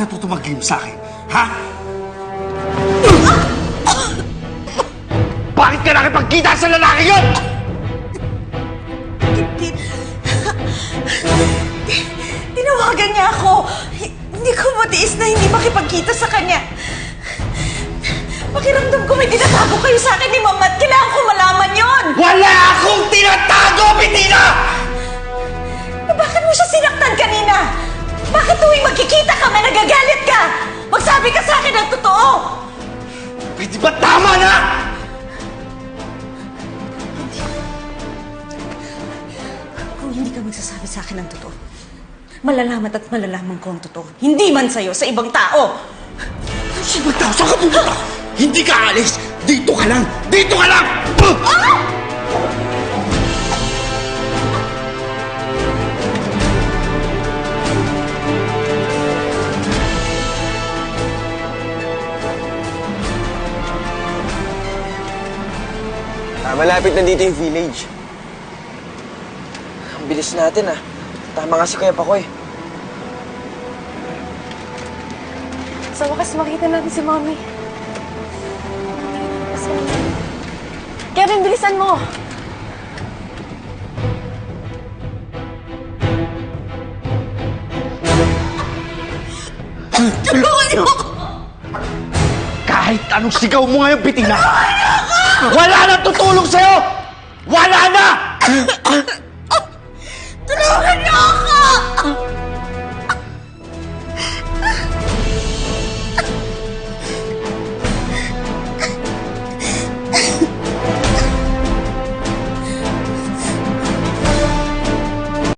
natuto mag-game sa akin? Ha? Bakit ka nakipagkita sa lalaki yun? Tinawagan niya ako. Hindi ko matiis na hindi makipagkita sa kanya. Pakiramdam ko may tinatago kayo sa akin ni Mama at kailangan ko malaman yon. Wala akong tinatago, Bettina! Bakit mo siya sinaktan kanina? Bakit tuwing magkikita kami nagagalit ka? Magsabi ka sa akin ng totoo! Pwede ba tama na? Kung hindi ka magsasabi sa akin ng totoo, malalaman at malalaman ko ang totoo. Hindi man sa'yo, sa ibang tao! Sa ibang tao, saan ka pupunta? Hindi ka alis! Dito ka lang! Dito ka lang! Malapit na dito yung village. Ang bilis natin ah. Tama nga si Kuya Pakoy. Sa wakas makita natin si Mommy. Kevin, bilisan mo! Tulungan niyo ako! Kahit anong sigaw mo ngayon, Bettina! Wala na tutulong sa'yo! Wala na!